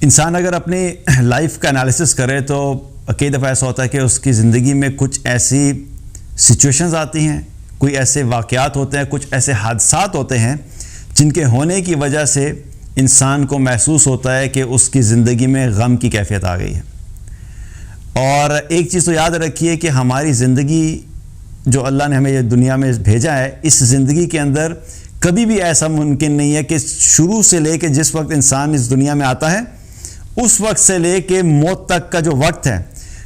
انسان اگر اپنی لائف کا انالیسس کرے تو کئی دفعہ ایسا ہوتا ہے کہ اس کی زندگی میں کچھ ایسی سچویشنز آتی ہیں، کوئی ایسے واقعات ہوتے ہیں، کچھ ایسے حادثات ہوتے ہیں جن کے ہونے کی وجہ سے انسان کو محسوس ہوتا ہے کہ اس کی زندگی میں غم کی کیفیت آ گئی ہے۔ اور ایک چیز تو یاد رکھیے کہ ہماری زندگی جو اللہ نے ہمیں یہ دنیا میں بھیجا ہے، اس زندگی کے اندر کبھی بھی ایسا ممکن نہیں ہے کہ شروع سے لے کے جس وقت انسان اس دنیا میں آتا ہے اس وقت سے لے کے موت تک کا جو وقت ہے،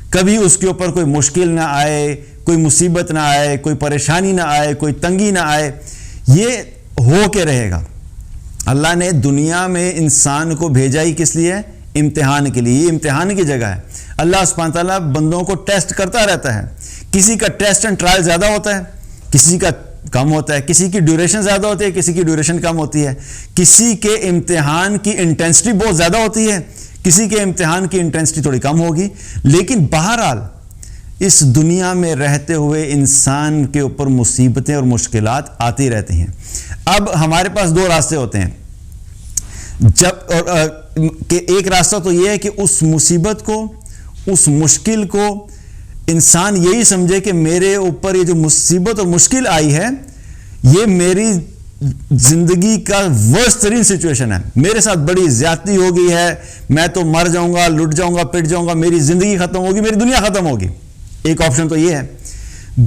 کبھی اس کے اوپر کوئی مشکل نہ آئے، کوئی مصیبت نہ آئے، کوئی پریشانی نہ آئے، کوئی تنگی نہ آئے۔ یہ ہو کے رہے گا۔ اللہ نے دنیا میں انسان کو بھیجا ہی کس لیے؟ امتحان کے لیے۔ یہ امتحان کی جگہ ہے۔ اللہ سبحانہ تعالیٰ بندوں کو ٹیسٹ کرتا رہتا ہے۔ کسی کا ٹیسٹ اینڈ ٹرائل زیادہ ہوتا ہے، کسی کا کم ہوتا ہے، کسی کی ڈیوریشن زیادہ ہوتی ہے، کسی کی ڈیوریشن کم ہوتی ہے، کسی کے امتحان کی انٹینسٹی بہت زیادہ ہوتی ہے، کسی کے امتحان کی انٹینسٹی تھوڑی کم ہوگی۔ لیکن بہرحال اس دنیا میں رہتے ہوئے انسان کے اوپر مصیبتیں اور مشکلات آتی رہتی ہیں۔ اب ہمارے پاس دو راستے ہوتے ہیں۔ کہ ایک راستہ تو یہ ہے کہ اس مصیبت کو، اس مشکل کو انسان یہی سمجھے کہ میرے اوپر یہ جو مصیبت اور مشکل آئی ہے یہ میری زندگی کا ورسٹ ترین سچویشن ہے، میرے ساتھ بڑی زیادتی ہو گئی ہے، میں تو مر جاؤں گا، لٹ جاؤں گا، پٹ جاؤں گا، میری زندگی ختم ہوگی، میری دنیا ختم ہوگی۔ ایک آپشن تو یہ ہے۔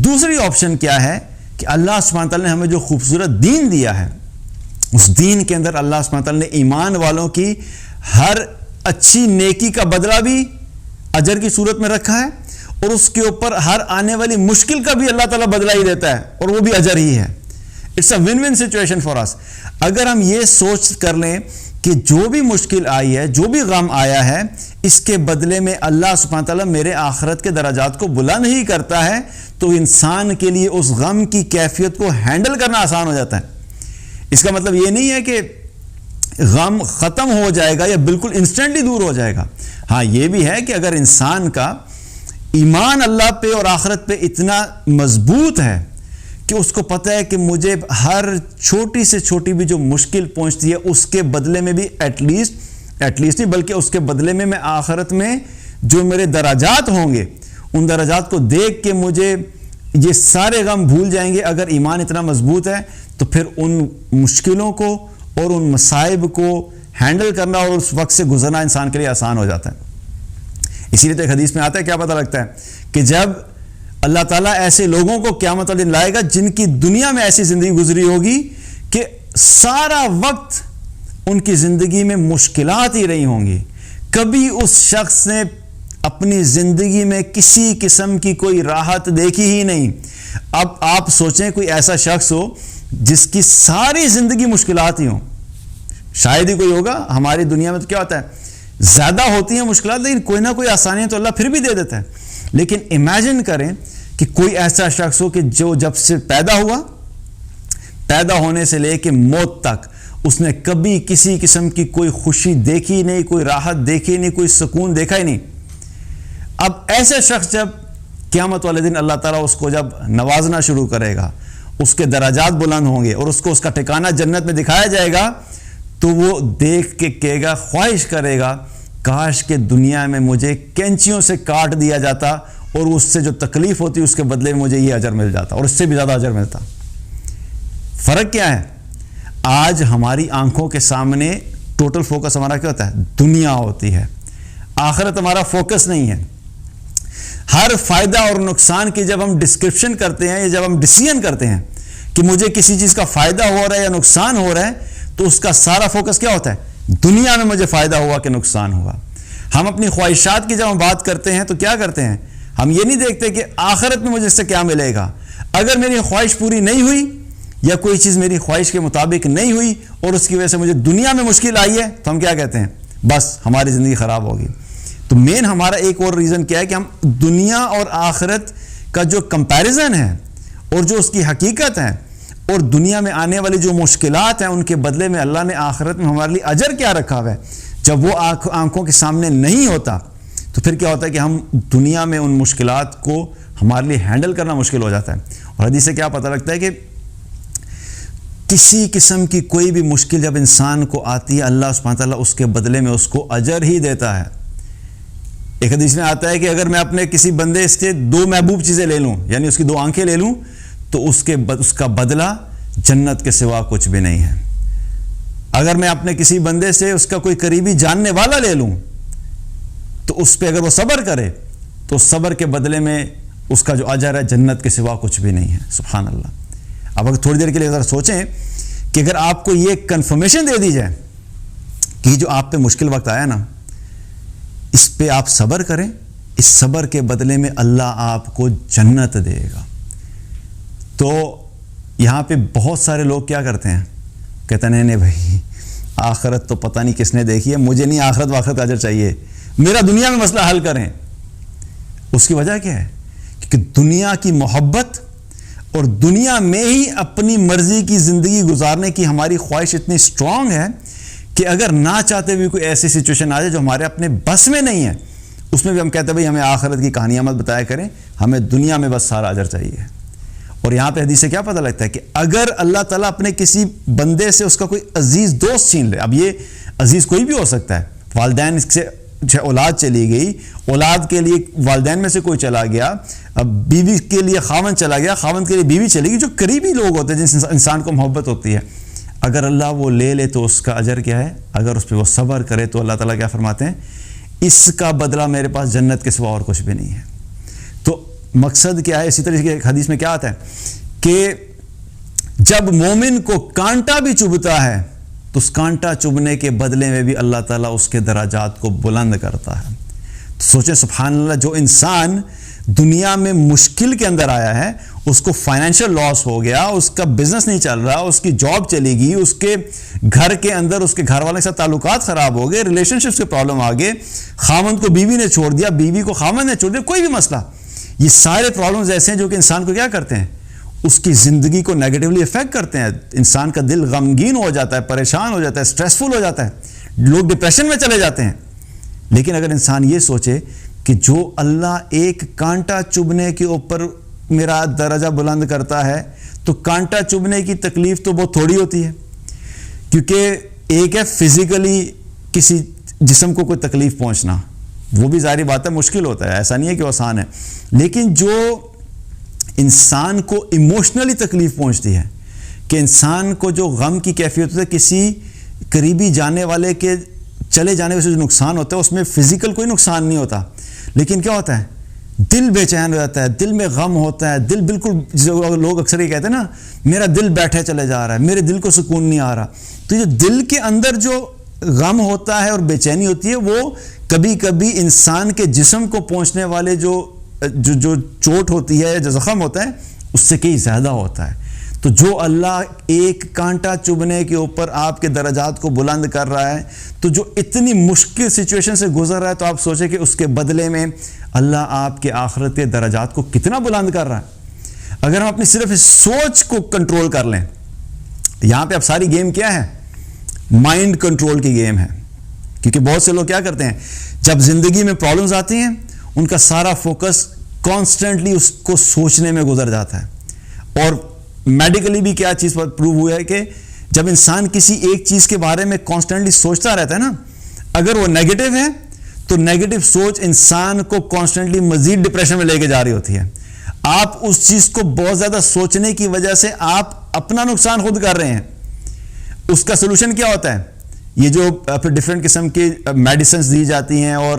دوسری آپشن کیا ہے کہ اللہ سبحانہ تعالیٰ نے ہمیں جو خوبصورت دین دیا ہے، اس دین کے اندر اللہ سبحانہ تعالیٰ نے ایمان والوں کی ہر اچھی نیکی کا بدلہ بھی اجر کی صورت میں رکھا ہے، اور اس کے اوپر ہر آنے والی مشکل کا بھی اللہ تعالیٰ بدلہ ہی دیتا ہے، اور وہ بھی اجر ہی ہے۔ It's a one one situation for us. اگر ہم یہ سوچ کر لیں کہ جو بھی مشکل آئی ہے، جو بھی غم آیا ہے، اس کے بدلے میں اللہ سبحانہ تعالیٰ میرے آخرت کے درجات کو بلند ہی کرتا ہے، تو انسان کے لیے اس غم کی کیفیت کو ہینڈل کرنا آسان ہو جاتا ہے۔ اس کا مطلب یہ نہیں ہے کہ غم ختم ہو جائے گا یا بالکل انسٹنٹلی دور ہو جائے گا۔ ہاں یہ بھی ہے کہ اگر انسان کا ایمان اللہ پہ اور آخرت پہ اتنا مضبوط ہے کہ اس کو پتہ ہے کہ مجھے ہر چھوٹی سے چھوٹی بھی جو مشکل پہنچتی ہے اس کے بدلے میں بھی ایٹ لیسٹ نہیں بلکہ اس کے بدلے میں آخرت میں جو میرے درجات ہوں گے ان درجات کو دیکھ کے مجھے یہ سارے غم بھول جائیں گے۔ اگر ایمان اتنا مضبوط ہے تو پھر ان مشکلوں کو اور ان مصائب کو ہینڈل کرنا اور اس وقت سے گزرنا انسان کے لیے آسان ہو جاتا ہے۔ اسی لیے تو ایک حدیث میں آتا ہے، کیا پتہ لگتا ہے کہ جب اللہ تعالیٰ ایسے لوگوں کو قیامت والے دن لائے گا جن کی دنیا میں ایسی زندگی گزری ہوگی کہ سارا وقت ان کی زندگی میں مشکلات ہی رہی ہوں گی، کبھی اس شخص نے اپنی زندگی میں کسی قسم کی کوئی راحت دیکھی ہی نہیں۔ اب آپ سوچیں کوئی ایسا شخص ہو جس کی ساری زندگی مشکلات ہی ہوں، شاید ہی کوئی ہوگا۔ ہماری دنیا میں تو کیا ہوتا ہے، زیادہ ہوتی ہیں مشکلات لیکن کوئی نہ کوئی آسانیاں تو اللہ پھر بھی دے دیتا ہے۔ لیکن امیجن کریں کہ کوئی ایسا شخص ہو کہ جو جب سے پیدا ہوا، پیدا ہونے سے لے کے موت تک اس نے کبھی کسی قسم کی کوئی خوشی دیکھی نہیں، کوئی راحت دیکھی نہیں، کوئی سکون دیکھا ہی نہیں۔ اب ایسے شخص جب قیامت والے دن اللہ تعالیٰ اس کو جب نوازنا شروع کرے گا، اس کے درجات بلند ہوں گے اور اس کو اس کا ٹھکانہ جنت میں دکھایا جائے گا، تو وہ دیکھ کے کہے گا، خواہش کرے گا کاش کہ دنیا میں مجھے کینچیوں سے کاٹ دیا جاتا اور اس سے جو تکلیف ہوتی اس کے بدلے میں مجھے یہ اجر مل جاتا اور اس سے بھی زیادہ اجر ملتا۔ فرق کیا ہے؟ آج ہماری آنکھوں کے سامنے ٹوٹل فوکس ہمارا کیا ہوتا ہے؟ دنیا ہوتی ہے، آخرت ہمارا فوکس نہیں ہے۔ ہر فائدہ اور نقصان کی جب ہم ڈسکرپشن کرتے ہیں یا جب ہم ڈیسیژن کرتے ہیں کہ مجھے کسی چیز کا فائدہ ہو رہا ہے یا نقصان ہو رہا ہے، تو اس کا سارا فوکس کیا ہوتا ہے؟ دنیا میں مجھے فائدہ ہوا کہ نقصان ہوا۔ ہم اپنی خواہشات کی جب ہم بات کرتے ہیں تو کیا کرتے ہیں؟ ہم یہ نہیں دیکھتے کہ آخرت میں مجھے اس سے کیا ملے گا۔ اگر میری خواہش پوری نہیں ہوئی یا کوئی چیز میری خواہش کے مطابق نہیں ہوئی اور اس کی وجہ سے مجھے دنیا میں مشکل آئی ہے، تو ہم کیا کہتے ہیں؟ بس ہماری زندگی خراب ہوگی۔ تو مین ہمارا ایک اور ریزن کیا ہے کہ ہم دنیا اور آخرت کا جو کمپیریزن ہے اور جو اس کی حقیقت ہے اور دنیا میں آنے والی جو مشکلات ہیں ان کے بدلے میں اللہ نے آخرت میں ہمارے لیے اجر کیا رکھا ہوا ہے، جب وہ آنکھوں کے سامنے نہیں ہوتا تو پھر کیا ہوتا ہے کہ ہم دنیا میں ان مشکلات کو ہمارے لیے ہینڈل کرنا مشکل ہو جاتا ہے۔ اور حدیث سے کیا پتہ لگتا ہے کہ کسی قسم کی کوئی بھی مشکل جب انسان کو آتی ہے اللہ سبحانہ تعالیٰ اس کے بدلے میں اس کو اجر ہی دیتا ہے. ایک حدیث میں آتا ہے کہ اگر میں اپنے کسی بندے سے 2 محبوب چیزیں لے لوں, یعنی اس کی 2 آنکھیں لے لوں, تو اس کا بدلہ جنت کے سوا کچھ بھی نہیں ہے. اگر میں اپنے کسی بندے سے اس کا کوئی قریبی جاننے والا لے لوں تو اس پہ اگر وہ صبر کرے تو صبر کے بدلے میں اس کا جو اجر ہے جنت کے سوا کچھ بھی نہیں ہے. سبحان اللہ. اب اگر تھوڑی دیر کے لیے ذرا سوچیں کہ اگر آپ کو یہ کنفرمیشن دے دی جائے کہ جو آپ پہ مشکل وقت آیا نا, اس پہ آپ صبر کریں, اس صبر کے بدلے میں اللہ آپ کو جنت دے گا. تو یہاں پہ بہت سارے لوگ کیا کرتے ہیں, کہتے ہیں نہیں بھائی آخرت تو پتہ نہیں کس نے دیکھی ہے, مجھے نہیں آخرت واخرت کا اجر چاہیے, میرا دنیا میں مسئلہ حل کریں. اس کی وجہ کیا ہے؟ کیونکہ دنیا کی محبت اور دنیا میں ہی اپنی مرضی کی زندگی گزارنے کی ہماری خواہش اتنی اسٹرانگ ہے کہ اگر نہ چاہتے ہوئے کوئی ایسی سچویشن آ جائے جو ہمارے اپنے بس میں نہیں ہے, اس میں بھی ہم کہتے ہیں بھائی ہمیں آخرت کی کہانیاں مت بتایا کریں, ہمیں دنیا میں بس سارا اجر چاہیے. اور یہاں پہ حدیث سے کیا پتہ لگتا ہے کہ اگر اللہ تعالیٰ اپنے کسی بندے سے اس کا کوئی عزیز دوست چھین لے, اب یہ عزیز کوئی بھی ہو سکتا ہے, والدین سے اولاد چلی گئی, اولاد کے لیے والدین میں سے کوئی چلا گیا, اب بیوی کے لیے خاوند چلا گیا, خاوند کے لیے بیوی چلی گئی, جو قریبی لوگ ہوتے ہیں جن سے انسان کو محبت ہوتی ہے, اگر اللہ وہ لے لے تو اس کا اجر کیا ہے؟ اگر اس پہ وہ صبر کرے تو اللہ تعالیٰ کیا فرماتے ہیں, اس کا بدلہ میرے پاس جنت کے سوا اور کچھ بھی نہیں ہے. تو مقصد کیا ہے؟ اسی طرح کی حدیث میں کیا آتا ہے کہ جب مومن کو کانٹا بھی چبھتا ہے تو اس کانٹا چبھنے کے بدلے میں بھی اللہ تعالیٰ اس کے درجات کو بلند کرتا ہے. تو سوچیں سبحان اللہ, جو انسان دنیا میں مشکل کے اندر آیا ہے, اس کو فائنینشیل لاس ہو گیا, اس کا بزنس نہیں چل رہا, اس کی جاب چلی گئی, اس کے گھر کے اندر اس کے گھر والے کے ساتھ تعلقات خراب ہو گئے, ریلیشن شپس کے پرابلم آ گئے, خاوند کو بیوی نے چھوڑ دیا, بیوی کو خاوند نے چھوڑ دیا, کوئی بھی مسئلہ, یہ سارے پرابلمز ایسے ہیں جو کہ انسان کو کیا کرتے ہیں, اس کی زندگی کو نیگیٹولی افیکٹ کرتے ہیں. انسان کا دل غمگین ہو جاتا ہے, پریشان ہو جاتا ہے, اسٹریسفل ہو جاتا ہے, لوگ ڈپریشن میں چلے جاتے ہیں. لیکن اگر انسان یہ سوچے کہ جو اللہ ایک کانٹا چبھنے کے اوپر میرا درجہ بلند کرتا ہے, تو کانٹا چبھنے کی تکلیف تو بہت تھوڑی ہوتی ہے, کیونکہ ایک ہے فزیکلی کسی جسم کو کوئی تکلیف پہنچنا, وہ بھی ظاہری بات ہے مشکل ہوتا ہے, ایسا نہیں ہے کہ وہ آسان ہے. لیکن جو انسان کو ایموشنلی تکلیف پہنچتی ہے, کہ انسان کو جو غم کی کیفیت ہوتی ہے, کسی قریبی جانے والے کے چلے جانے سے جو نقصان ہوتا ہے, اس میں فزیکل کوئی نقصان نہیں ہوتا, لیکن کیا ہوتا ہے, دل بے چین ہو جاتا ہے, دل میں غم ہوتا ہے, دل بالکل, لوگ اکثر یہ کہتے ہیں نا میرا دل بیٹھے چلے جا رہا ہے, میرے دل کو سکون نہیں آ رہا. تو یہ دل کے اندر جو غم ہوتا ہے اور بے چینی ہوتی ہے, وہ کبھی کبھی انسان کے جسم کو پہنچنے والے جو چوٹ ہوتی ہے, جو زخم ہوتا ہے, اس سے کئی زیادہ ہوتا ہے. تو جو اللہ ایک کانٹا چبھنے کے اوپر آپ کے درجات کو بلند کر رہا ہے, تو جو اتنی مشکل سچویشن سے گزر رہا ہے, تو آپ سوچیں کہ اس کے بدلے میں اللہ آپ کے آخرت کے درجات کو کتنا بلند کر رہا ہے. اگر ہم اپنی صرف اس سوچ کو کنٹرول کر لیں, یہاں پہ اب ساری گیم کیا ہے, مائنڈ کنٹرول کی گیم ہے. کیونکہ بہت سے لوگ کیا کرتے ہیں, جب زندگی میں پرابلمز آتی ہیں, ان کا سارا فوکس کانسٹنٹلی اس کو سوچنے میں گزر جاتا ہے. اور میڈیکلی بھی کیا چیز پر پروو ہوا ہے کہ جب انسان کسی ایک چیز کے بارے میں کانسٹنٹلی سوچتا رہتا ہے نا, اگر وہ نیگیٹو ہے تو نیگیٹو سوچ انسان کو کانسٹنٹلی مزید ڈپریشن میں لے کے جا رہی ہوتی ہے. آپ اس چیز کو بہت زیادہ سوچنے کی وجہ سے آپ اپنا نقصان خود کر رہے ہیں. اس کا سلوشن کیا ہوتا ہے, یہ جو پھر ڈفرینٹ قسم کی میڈیسنز دی جاتی ہیں, اور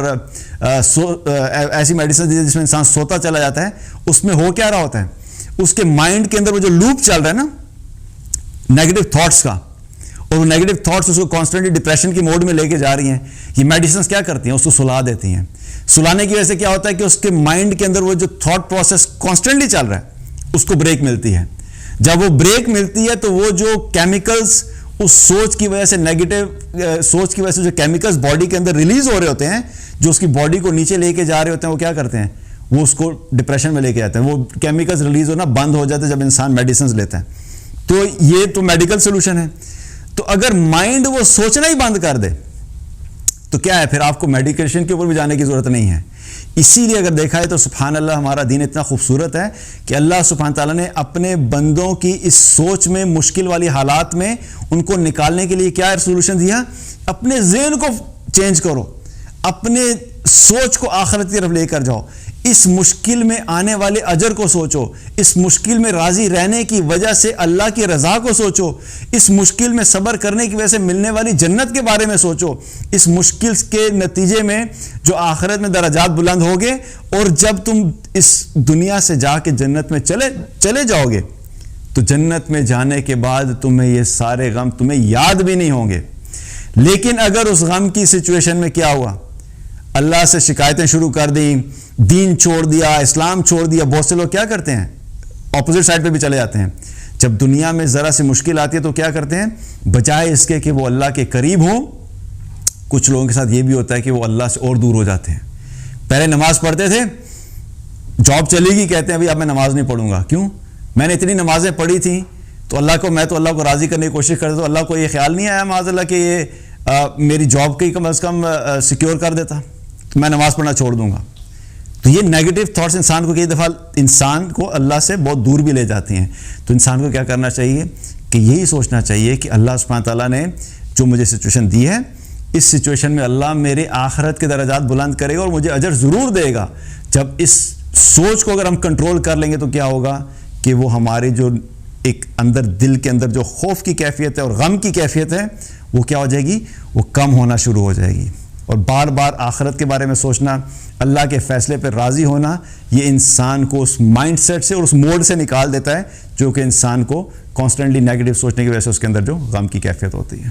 ایسی میڈیسنز دی جاتی ہیں جس میں انسان سوتا چلا جاتا ہے. اس میں ہو کیا رہا ہوتا ہے, اس کے مائنڈ کے اندر وہ جو لوپ چل رہا ہے نا نیگیٹو تھاٹس کا, اور وہ نیگیٹو تھاٹس اس کو کانسٹنٹلی ڈپریشن کی موڈ میں لے کے جا رہی ہیں. یہ میڈیسنز کیا کرتی ہیں, اس کو سلا دیتی ہیں. سلانے کی وجہ سے کیا ہوتا ہے کہ اس کے مائنڈ کے اندر وہ جو تھاٹ پروسیس کانسٹنٹلی چل رہا ہے, اس کو بریک ملتی ہے. جب وہ بریک ملتی ہے تو وہ جو کیمیکلز اس سوچ کی وجہ سے, نیگیٹو سوچ کی وجہ سے جو کیمیکلز باڈی کے اندر ریلیز ہو رہے ہوتے ہیں, جو اس کی باڈی کو نیچے لے کے جا رہے ہوتے ہیں, وہ کیا کرتے ہیں, وہ اس کو ڈپریشن میں لے کے جاتے ہیں. وہ کیمیکلز ریلیز ہونا بند ہو جاتے ہیں جب انسان میڈیسنز لیتا ہے. تو یہ تو میڈیکل سولوشن ہے. تو اگر مائنڈ وہ سوچنا ہی بند کر دے تو کیا ہے پھر آپ کو میڈیکیشن کے اوپر بھی جانے کی ضرورت نہیں ہے. اسی لیے اگر دیکھا ہے تو سبحان اللہ ہمارا دین اتنا خوبصورت ہے کہ اللہ سبحانہ تعالیٰ نے اپنے بندوں کی اس سوچ میں، مشکل والی حالات میں ان کو نکالنے کے لیے کیا سولوشن دیا؟ اپنے ذہن کو چینج کرو، اپنے سوچ کو آخرت کی طرف لے کر جاؤ، اس مشکل میں آنے والے اجر کو سوچو، اس مشکل میں راضی رہنے کی وجہ سے اللہ کی رضا کو سوچو، اس مشکل میں صبر کرنے کی وجہ سے ملنے والی جنت کے بارے میں سوچو، اس مشکل کے نتیجے میں جو آخرت میں درجات بلند ہوگے، اور جب تم اس دنیا سے جا کے جنت میں چلے جاؤ گے تو جنت میں جانے کے بعد تمہیں یہ سارے غم تمہیں یاد بھی نہیں ہوں گے. لیکن اگر اس غم کی سچویشن میں کیا ہوا؟ اللہ سے شکایتیں شروع کر دیں، دین چھوڑ دیا، اسلام چھوڑ دیا. بہت سے لوگ کیا کرتے ہیں؟ اپوزٹ سائڈ پہ بھی چلے جاتے ہیں. جب دنیا میں ذرا سی مشکل آتی ہے تو کیا کرتے ہیں؟ بجائے اس کے کہ وہ اللہ کے قریب ہوں، کچھ لوگوں کے ساتھ یہ بھی ہوتا ہے کہ وہ اللہ سے اور دور ہو جاتے ہیں. پہلے نماز پڑھتے تھے، جاب چلے گی، کہتے ہیں ابھی اب میں نماز نہیں پڑھوں گا. کیوں؟ میں نے اتنی نمازیں پڑھی تھیں تو میں تو اللہ کو راضی کرنے کی کوشش کرتا، تو اللہ کو یہ خیال نہیں آیا معاذ اللہ کہ یہ میری جاب کی کم از کم سیکیور کر دیتا، تو میں نماز پڑھنا چھوڑ دوں گا. تو یہ نیگیٹو تھاٹس انسان کو کئی دفعہ انسان کو اللہ سے بہت دور بھی لے جاتی ہیں. تو انسان کو کیا کرنا چاہیے کہ یہی سوچنا چاہیے کہ اللہ سبحانہ تعالیٰ نے جو مجھے سچویشن دی ہے، اس سچویشن میں اللہ میرے آخرت کے درجات بلند کرے گا اور مجھے اجر ضرور دے گا. جب اس سوچ کو اگر ہم کنٹرول کر لیں گے تو کیا ہوگا کہ وہ ہمارے جو ایک اندر دل کے اندر جو خوف کی کیفیت ہے اور غم کی کیفیت ہے وہ کیا ہو جائے گی؟ وہ کم ہونا شروع ہو جائے گی. اور بار بار آخرت کے بارے میں سوچنا، اللہ کے فیصلے پر راضی ہونا، یہ انسان کو اس مائنڈ سیٹ سے اور اس موڈ سے نکال دیتا ہے جو کہ انسان کو کانسٹنٹلی نیگیٹو سوچنے کی وجہ سے اس کے اندر جو غم کی کیفیت ہوتی ہے.